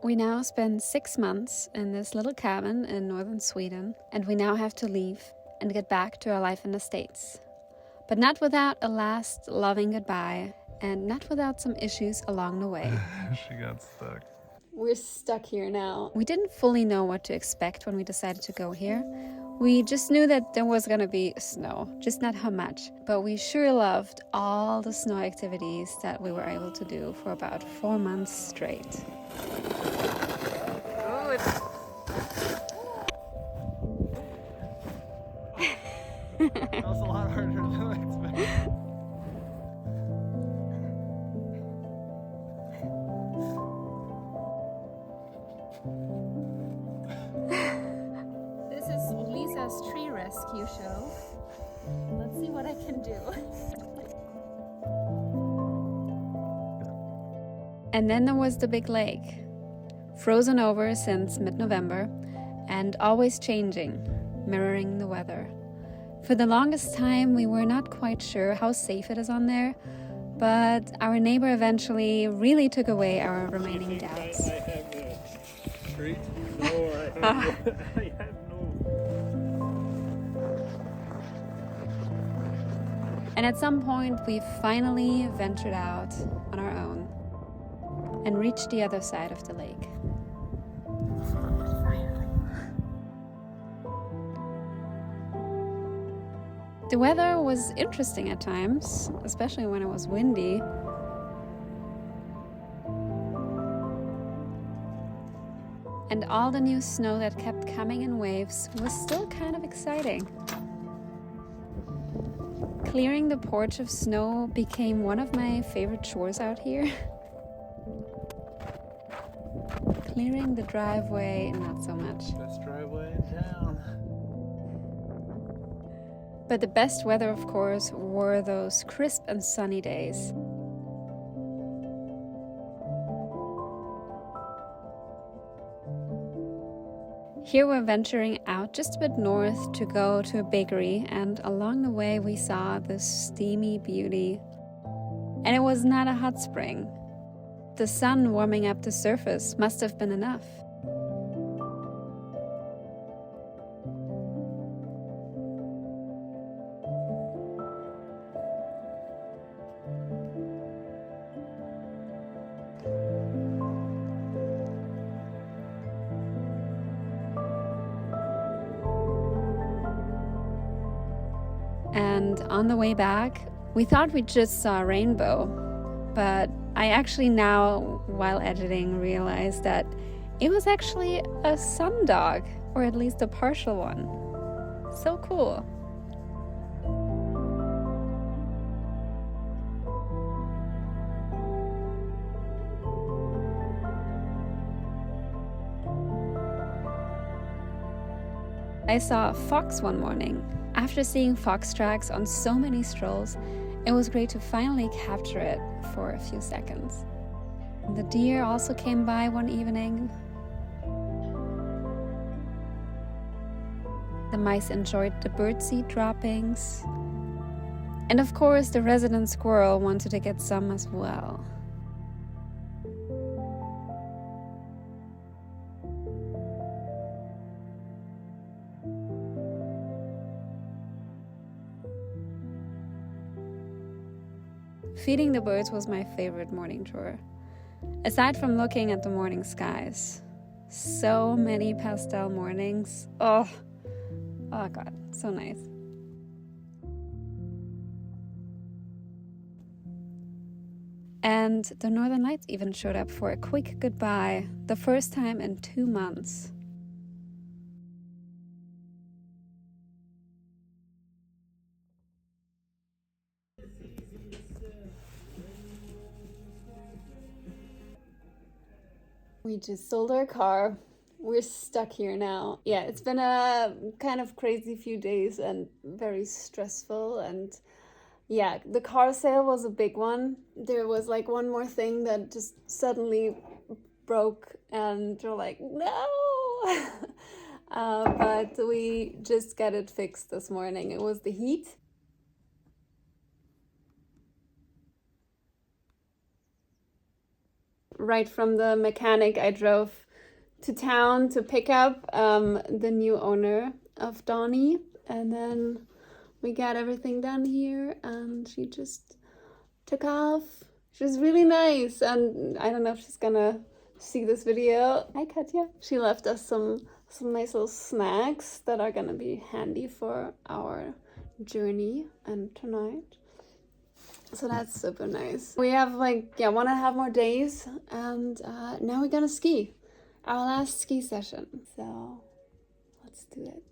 We now spend 6 months in this little cabin in northern Sweden, and we now have to leave and get back to our life in the States. But not without a last loving goodbye, and not without some issues along the way. She got stuck. We're stuck here now. We didn't fully know what to expect when we decided to go here. We just knew that there was gonna be snow, just not how much. But we sure loved all the snow activities that we were able to do for about 4 months straight. Good. That was a lot harder than I expected. This is Lisa's tree rescue show. Let's see what I can do. And then there was the big lake, frozen over since mid-November and always changing, mirroring the weather. For the longest time, we were not quite sure how safe it is on there, but our neighbor eventually really took away our remaining doubts. I have a treat. No, I have no. And at some point, we finally ventured out on our own and reached the other side of the lake. The weather was interesting at times, especially when it was windy. And all the new snow that kept coming in waves was still kind of exciting. Clearing the porch of snow became one of my favorite chores out here. Clearing the driveway, not so much. Best driveway in town. But the best weather, of course, were those crisp and sunny days. Here we're venturing out just a bit north to go to a bakery, and along the way we saw this steamy beauty. And it was not a hot spring. The sun warming up the surface must have been enough. And on the way back, we thought we just saw a rainbow, but I actually now, while editing, realized that it was actually a sundog, or at least a partial one. So cool. I saw a fox one morning. After seeing fox tracks on so many strolls, it was great to finally capture it for a few seconds. The deer also came by one evening. The mice enjoyed the birdseed droppings. And of course, the resident squirrel wanted to get some as well. Feeding the birds was my favorite morning chore. Aside from looking at the morning skies, so many pastel mornings. Oh God, so nice. And the Northern Lights even showed up for a quick goodbye, the first time in 2 months. We just sold our car. We're stuck here now. Yeah, it's been a kind of crazy few days and very stressful. And yeah, the car sale was a big one. There was like one more thing that just suddenly broke, and we're like, no! But we just got it fixed this morning. It was the heat. right from the mechanic, I drove to town to pick up the new owner of Donnie, and then we got everything done here, and she just took off. She was really nice, and I don't know if she's gonna see this video. Hi, Katya. She left us some nice little snacks that are gonna be handy for our journey and tonight. So that's super nice. We have like, yeah, 1.5 more days, and now we're gonna ski. Our last ski session. So let's do it.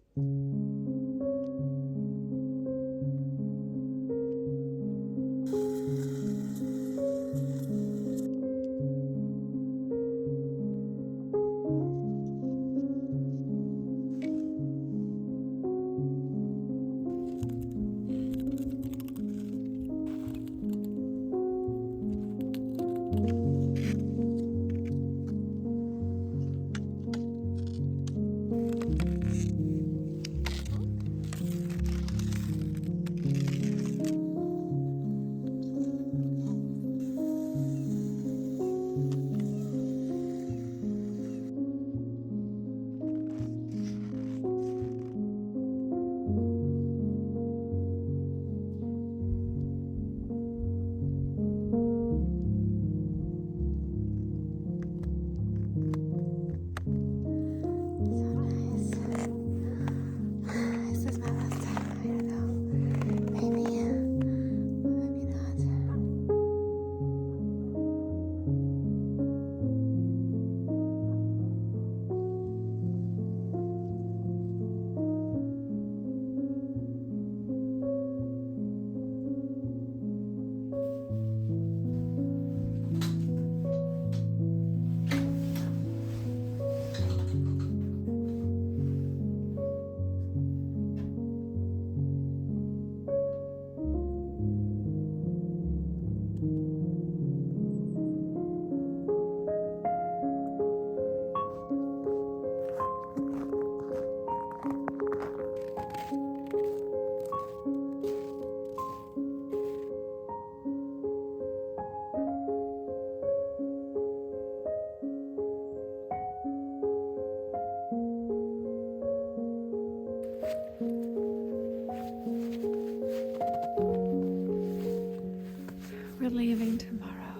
We're leaving tomorrow.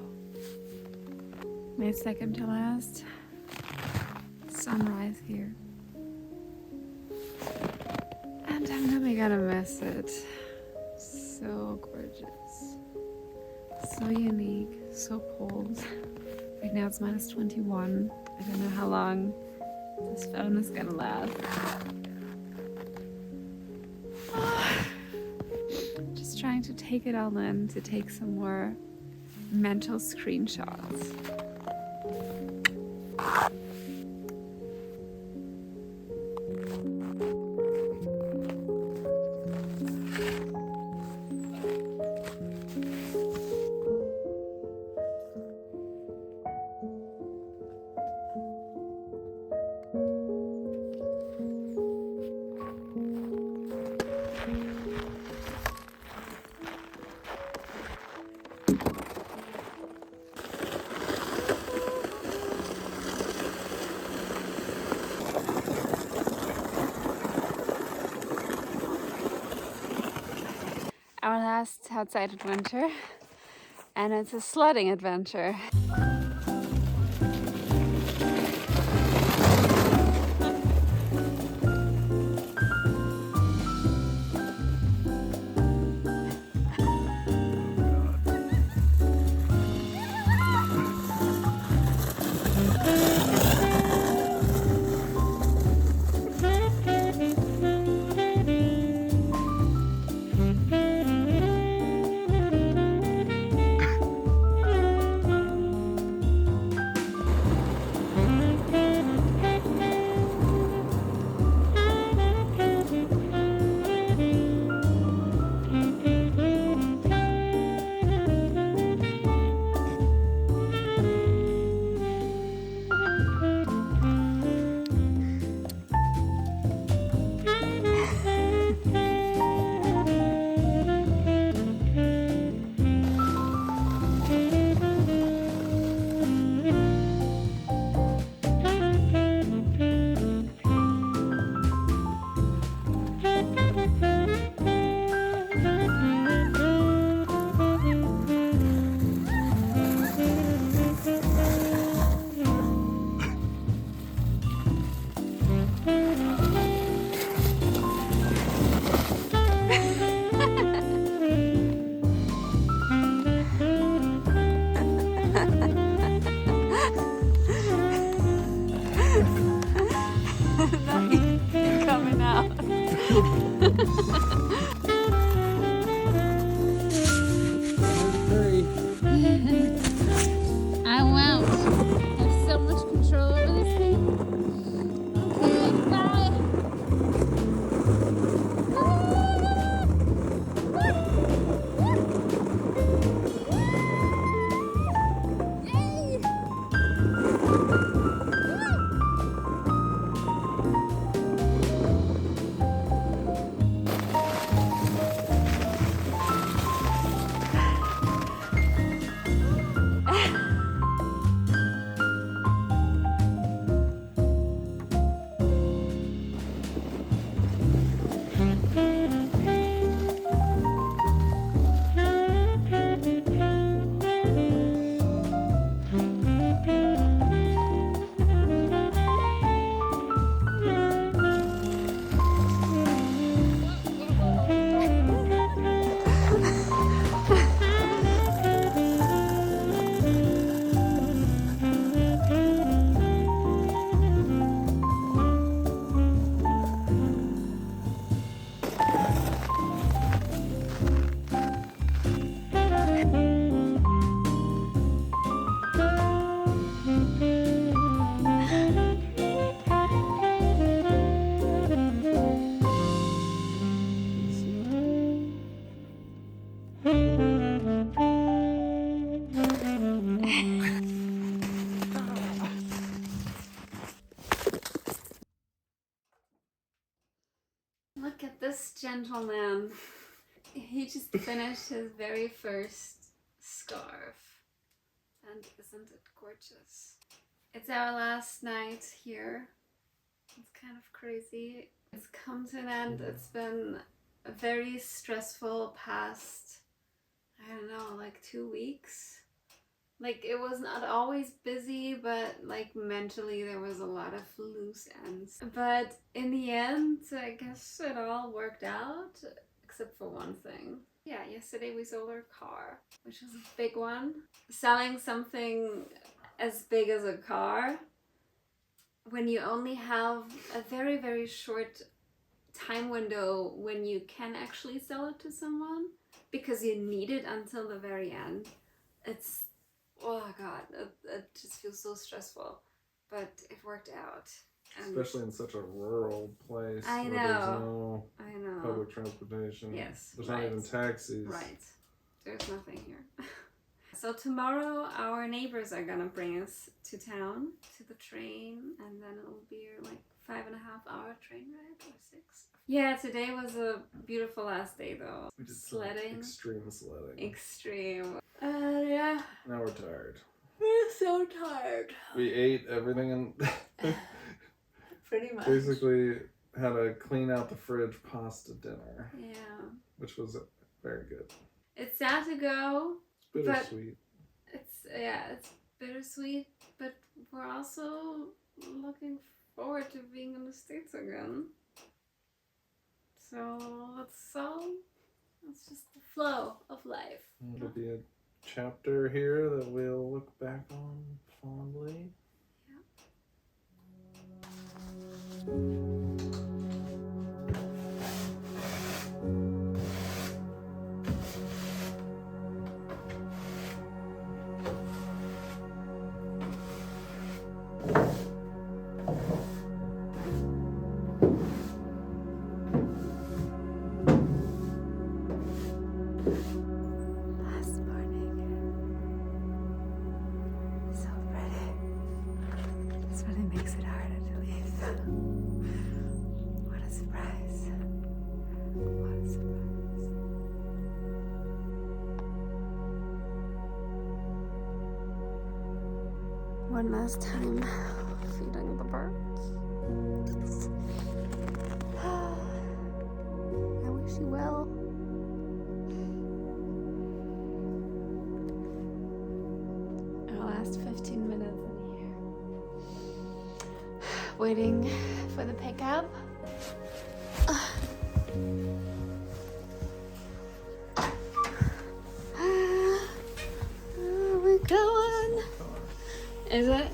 My second to last sunrise here. And I'm really gonna miss it. So gorgeous. So unique. So cold. Right now it's -21. I don't know how long this phone is gonna last. Just trying to take it all in, to take some more mental screenshots. Our last outside adventure, and it's a sledding adventure. this gentleman, he just finished his very first scarf. And isn't it gorgeous? It's our last night here. It's kind of crazy. It's come to an end. It's been a very stressful past, I don't know, like 2 weeks. Like, it was not always busy, but like mentally there was a lot of loose ends. But in the end, I guess it all worked out, except for one thing. Yeah, yesterday we sold our car, which was a big one. Selling something as big as a car, when you only have a very, very short time window when you can actually sell it to someone, because you need it until the very end. It's, oh god, it just feels so stressful, but it worked out. And especially in such a rural place I where know. there's no public transportation. Yes, There's right. not even taxis. Right. There's nothing here. So tomorrow our neighbors are gonna bring us to town, to the train, and then it'll be like 5.5-hour train ride, or 6. Yeah, today was a beautiful last day though. We did sledding. Extreme sledding. Extreme. Yeah. Now we're tired. We're so tired. We ate everything and Pretty much. basically had to clean out the fridge pasta dinner. Yeah. Which was very good. It's sad to go. It's bittersweet. It's bittersweet, but we're also looking forward to being in the States again. So it's just the flow of life. It'll be a chapter here that we'll look back on fondly. Last morning. So pretty. This really makes it harder to leave. What a surprise. What a surprise. One last time feeding the birds. I wish you well. Our last 15 minutes in here. Waiting for the pickup. We're going. Is it?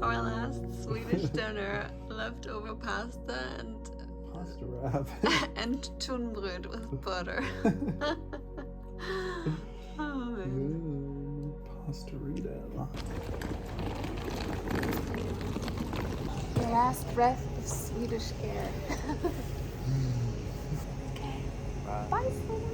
Our last Swedish dinner, leftover pasta and Pasta wrap. and tunbröd with butter. Oh man. Ooh, pastorita. The last breath of Swedish air. Okay. Bye, Sweden.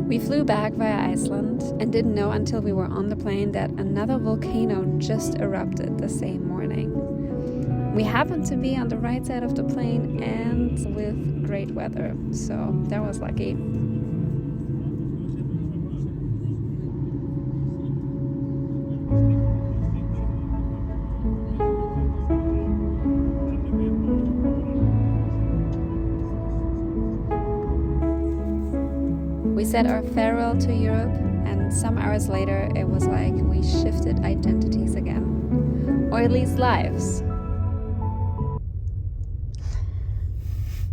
We flew back via Iceland and didn't know until we were on the plane that another volcano just erupted the same morning. We happened to be on the right side of the plane and with great weather, so that was lucky. said our farewell to Europe, and some hours later it was like we shifted identities again. Or at least lives.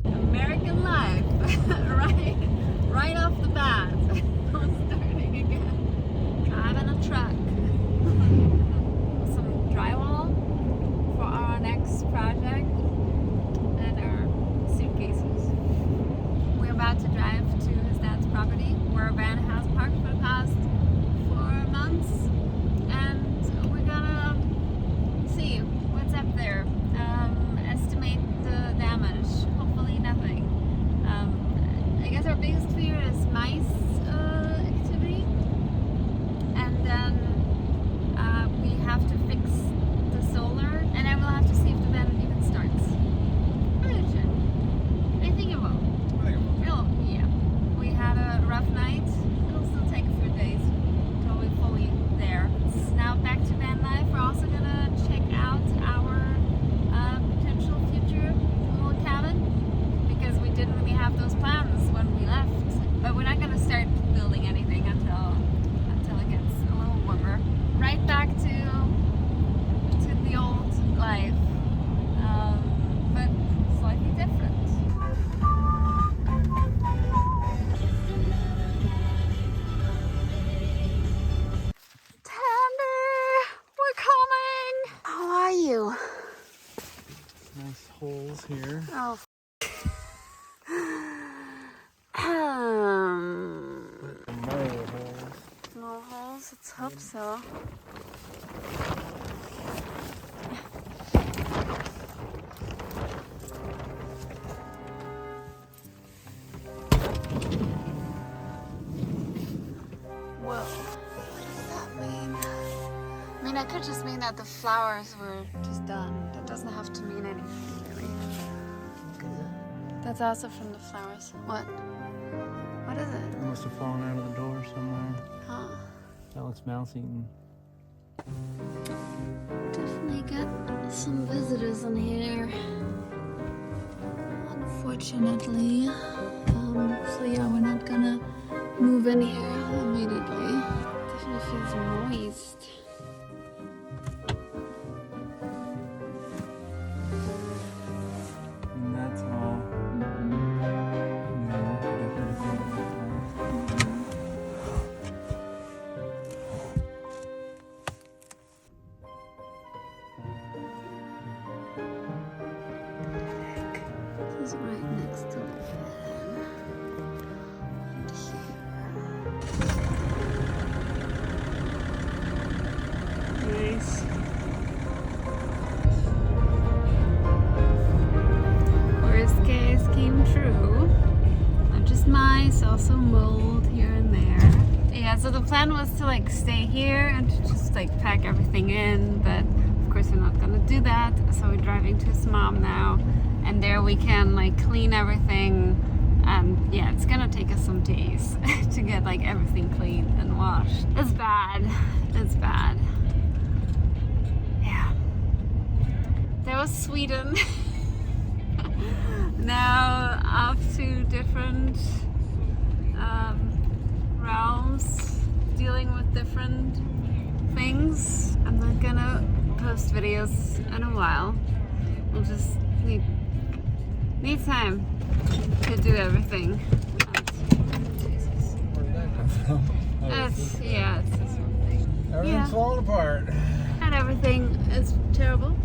American life, right off the bat. Starting again. Driving a truck. Some drywall for our next project and our suitcases. We're about to drive to his dad's property where our van has parked for the past 4 months, and we're gonna see what's up there. Estimate the damage. Hopefully nothing. I guess our biggest fear is mice activity, and then we have to fix the solar, and then we'll have to see if the van even starts. I think it will. Yeah. We had a rough night. It'll still take a few days until we're fully there. It's now back to van life. We're also gonna check out our potential future little cabin, because we didn't really have those plans when we left. But we're not gonna start building anything until it gets a little warmer. Right back to the old life, but slightly different. We're coming! How are you? Nice holes here. Oh. Mole holes. No holes? Let's hope so. Whoa. What does that mean? I mean, that could just mean that the flowers were just done. That doesn't have to mean anything, really. That's also from the flowers. What? What is it? It must have fallen out of the door somewhere. Huh. That looks mouse eaten. Definitely got some visitors in here. Unfortunately. So yeah, we're not gonna move in here immediately. Definitely feels moist. And that's all. This is right next to the fan. And here. Nice. Worst case came true. Not just mice, also mold here and there. Yeah, so the plan was to like stay here and to just like pack everything in, but of course we're not gonna do that. So we're driving to his mom now, and there we can like clean everything. And yeah, it's gonna take us some days to get like everything cleaned and washed. It's bad. It's bad. Yeah. That was Sweden. Now off to different realms, dealing with different things. I'm not gonna post videos in a while. We'll just need time to do everything. Jesus. Where'd that come from? It's just something. Everything's falling apart. And everything is terrible.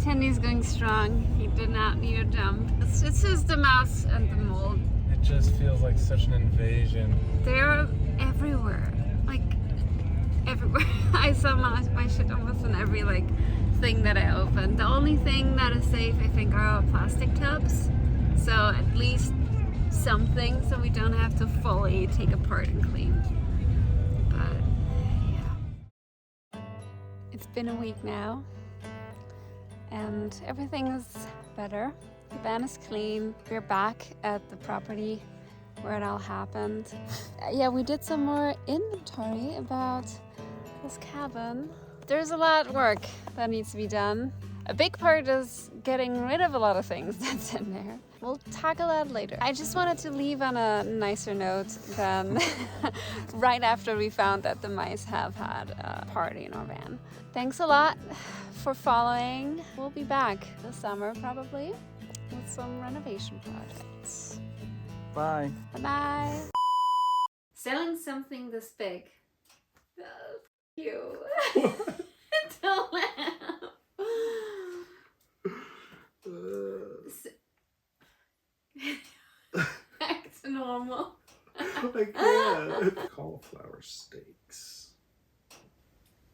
Tendy's going strong. He did not need a jump. It's just the mouse and the mold. It just feels like such an invasion. They're everywhere. Like, everywhere. I saw my shit almost in every, like, thing that I opened. The only thing that is safe, I think, are our plastic tubs. So, at least something so we don't have to fully take apart and clean. But, yeah. It's been a week now. And everything is better. The van is clean. We're back at the property where it all happened. Yeah, we did some more inventory about this cabin. There's a lot of work that needs to be done. A big part is getting rid of a lot of things that's in there. We'll tackle that later. I just wanted to leave on a nicer note than right after we found that the mice have had a party in our van. Thanks a lot for following. We'll be back this summer probably with some renovation projects. Bye. Bye-bye. Selling something this big. You. Don't laugh. Back to normal. I can't. Cauliflower steaks.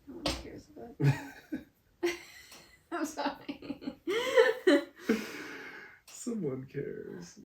No one cares about that. I'm sorry. Someone cares.